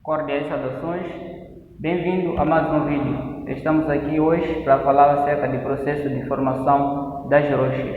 Cordiais saudações, bem-vindo a mais um vídeo. Estamos aqui hoje para falar acerca do processo de formação das rochas.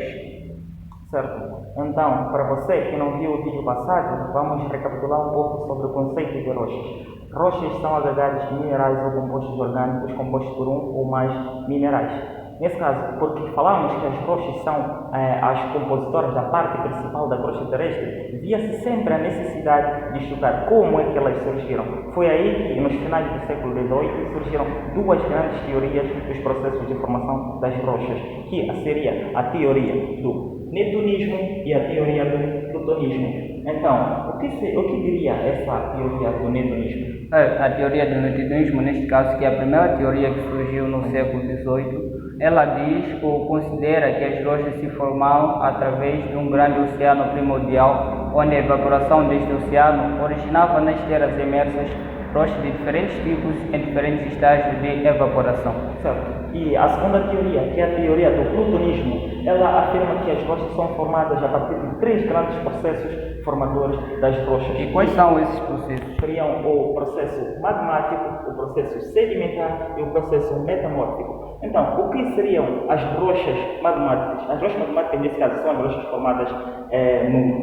Certo. Então, para você que não viu o vídeo passado, vamos recapitular um pouco sobre o conceito de rochas. Rochas são agregados de minerais ou compostos orgânicos compostos por um ou mais minerais. Nesse caso, porque falamos que as rochas são as compositoras da parte principal da crosta terrestre, via-se sempre a necessidade de estudar como é que elas surgiram. Foi aí que, nos finais do século XVIII, surgiram duas grandes teorias dos processos de formação das rochas, que seria a teoria do netunismo e a teoria do plutonismo. Então, o que diria essa teoria do netunismo? A teoria do netunismo, neste caso, que é a primeira teoria que surgiu no século XVIII, ela diz ou considera que as rochas se formaram através de um grande oceano primordial, onde a evaporação deste oceano originava nas terras emersas rochas de diferentes tipos em diferentes estágios de evaporação. Certo. E a segunda teoria, que é a teoria do plutonismo, ela afirma que as rochas são formadas a partir de três grandes processos formadores das rochas. E quais são esses processos? Seriam o processo magmático, o processo sedimentar e o processo metamórfico. Então, o que seriam as rochas magmáticas? As rochas magmáticas, nesse caso, são as rochas formadas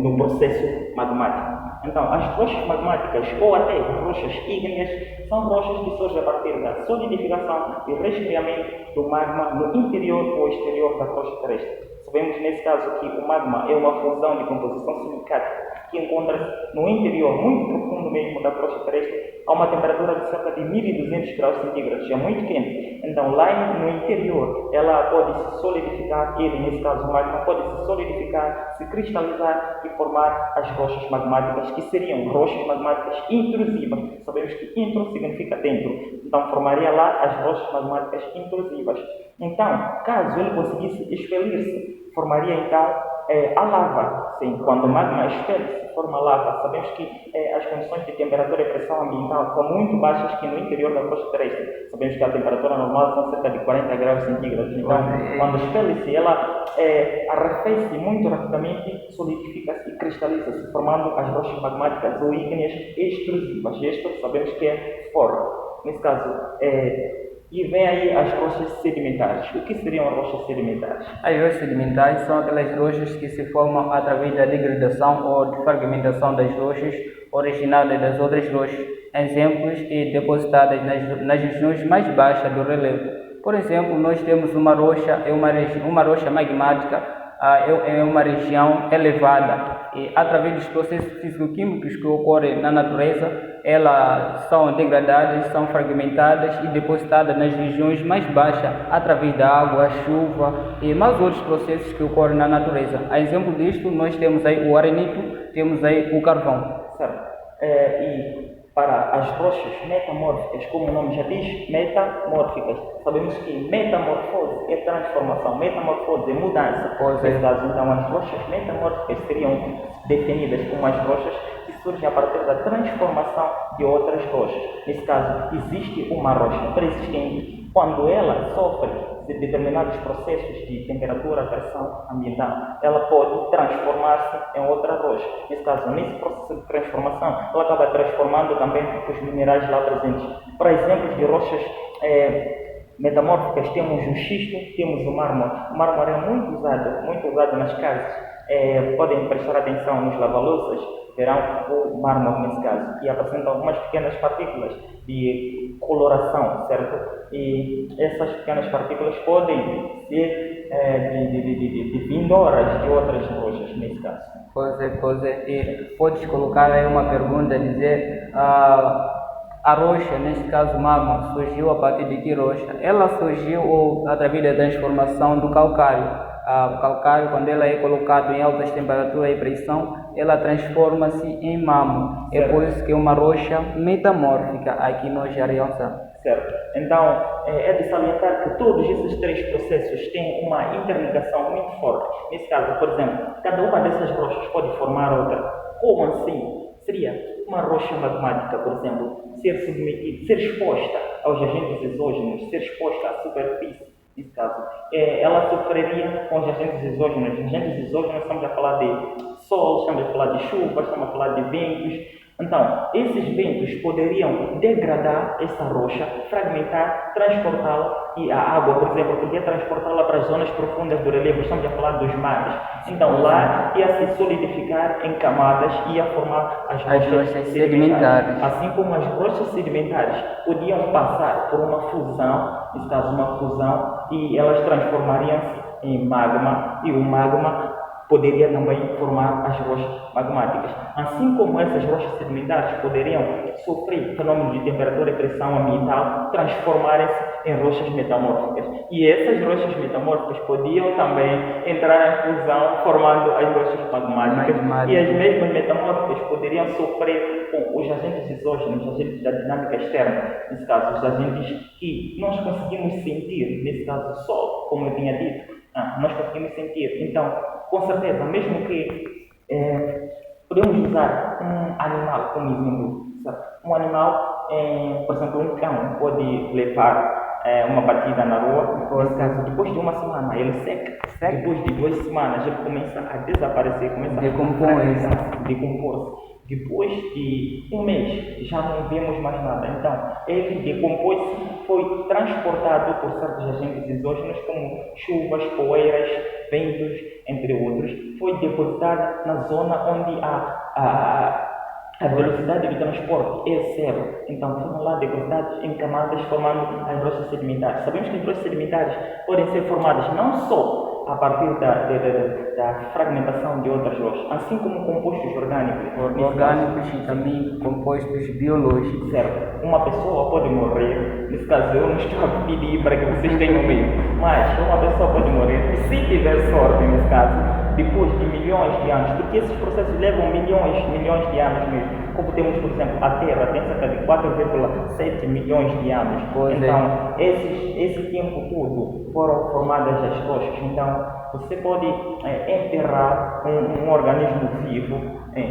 no processo magmático. Então, as rochas magmáticas ou até rochas ígneas são rochas que surgem a partir da solidificação e resfriamento do magma no interior ou exterior da crosta terrestre. Sabemos nesse caso que o magma é uma fusão de composição silicática que encontra-se no interior muito profundo mesmo da crosta terrestre a uma temperatura de cerca de 1200 graus centígrados, é muito quente. Então lá no interior ela pode se solidificar, nesse caso o magma pode se solidificar, se cristalizar e formar as rochas magmáticas, que seriam rochas magmáticas intrusivas. Sabemos que intro significa dentro, então formaria lá as rochas magmáticas intrusivas. Então, caso ele conseguisse expelir-se, formaria então a lava. Sim, quando o magma expele-se, forma lava. Sabemos que as condições de temperatura e pressão ambiental são muito baixas que no interior da crosta terrestre. Sabemos que a temperatura normal são cerca de 40 graus centígrados. Então, quando expele-se, ela arrefece muito rapidamente, solidifica-se e cristaliza-se, formando as rochas magmáticas ou ígneas extrusivas. Isto sabemos que é fora. Nesse caso, e vem aí as rochas sedimentares. O que seriam as rochas sedimentares? As rochas sedimentares são aquelas rochas que se formam através da degradação ou de fragmentação das rochas originadas das outras rochas, exemplos e depositadas nas regiões mais baixas do relevo. Por exemplo, nós temos uma rocha magmática, é uma região elevada e através dos processos físico-químicos que ocorrem na natureza, elas são degradadas, são fragmentadas e depositadas nas regiões mais baixas através da água, chuva e mais outros processos que ocorrem na natureza. A exemplo disto, nós temos aí o arenito, temos aí o carvão. Certo. E para as rochas metamórficas, como o nome já diz, metamórficas, sabemos que metamorfose é transformação, metamorfose é mudança. Nesse caso, então, as rochas metamórficas seriam definidas como as rochas que surgem a partir da transformação de outras rochas. Nesse caso, existe uma rocha pré-existente quando ela sofre de determinados processos de temperatura, pressão ambiental, ela pode transformar-se em outra rocha. Nesse caso, nesse processo de transformação, ela acaba transformando também os minerais lá presentes. Para exemplos de rochas metamórficas, temos o xisto, temos o mármore. O mármore é muito usado nas casas. Podem prestar atenção nos lava-louças, verão o mármore nesse caso, e apresentam algumas pequenas partículas de coloração, certo? E essas pequenas partículas podem ser de vindouras de outras rochas, nesse caso. Pois é. E podes colocar aí uma pergunta, dizer a rocha, neste caso mármore, surgiu a partir de que rocha? Ela surgiu através da transformação do calcário. O calcário, quando ela é colocado em altas temperaturas e pressão, ela transforma-se em mármore. É por isso que é uma rocha metamórfica, aqui nós já realçamos. Certo. Então, é de salientar que todos esses três processos têm uma interligação muito forte. Nesse caso, por exemplo, cada uma dessas rochas pode formar outra. Como assim? Seria uma rocha magmática, por exemplo, ser submetida, ser exposta aos agentes exógenos, ser exposta à superfície. Nesse caso, ela sofreria com os agentes exógenos. Os agentes exógenos, estamos a falar de sol, estamos a falar de chuva, estamos a falar de ventos. Então, esses ventos poderiam degradar essa rocha, fragmentar, transportá-la, e a água, por exemplo, podia transportá-la para as zonas profundas do relevo, estamos a falar dos mares. Então, lá ia se solidificar em camadas e ia formar as rochas sedimentares. Assim como as rochas sedimentares podiam passar por uma fusão, nesse caso uma fusão, e elas transformariam-se em magma, e o magma poderia também formar as rochas magmáticas. Assim como essas rochas sedimentares poderiam sofrer fenômenos de temperatura e pressão ambiental, transformarem-se em rochas metamórficas. E essas rochas metamórficas podiam também entrar em fusão, formando as rochas magmáticas. E as mesmas metamórficas poderiam sofrer com os agentes exógenos, os agentes da dinâmica externa, nesse caso, os agentes que nós conseguimos sentir, nesse caso, o Sol, como eu tinha dito. Nós conseguimos sentir. Então, com certeza, mesmo que podemos usar um animal como exemplo, sabe? Um animal, por exemplo, um cão pode levar uma batida na rua, nesse caso, depois de uma semana ele seca. Depois de 2 semanas ele começa a desaparecer, começa a decompor-se. Depois de 1 mês já não vemos mais nada. Então, ele decompôs-se, foi transportado por certos agentes exógenos como chuvas, poeiras, ventos, entre outros. Foi depositado na zona onde a velocidade de transporte é zero. Então, foram lá depositados em camadas formando as rochas sedimentares. Sabemos que as rochas sedimentares podem ser formadas não só a partir da fragmentação de outras rochas, assim como compostos orgânicos e também compostos biológicos. Certo. Uma pessoa pode morrer, nesse caso eu não estou a pedir para que vocês tenham medo, mas uma pessoa pode morrer, e se tiver sorte, nesse caso, depois de milhões de anos, porque esses processos levam milhões de anos mesmo. Como temos, por exemplo, a Terra tem cerca de 4,7 milhões de anos. Então, esse tempo todo foram formadas as rochas. Então, você pode enterrar um organismo vivo,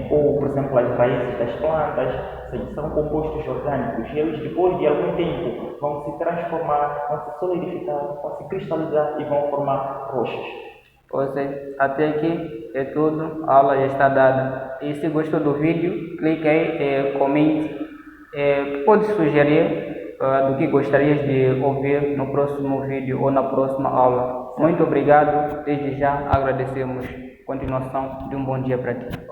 ou, por exemplo, as raízes das plantas, sim, são compostos orgânicos. E eles, depois de algum tempo, vão se transformar, vão se solidificar, vão se cristalizar e vão formar rochas. Até aqui é tudo, a aula já está dada. E se gostou do vídeo, clique aí, comente, pode sugerir do que gostarias de ouvir no próximo vídeo ou na próxima aula. Muito obrigado, desde já agradecemos. Continuação de um bom dia para ti.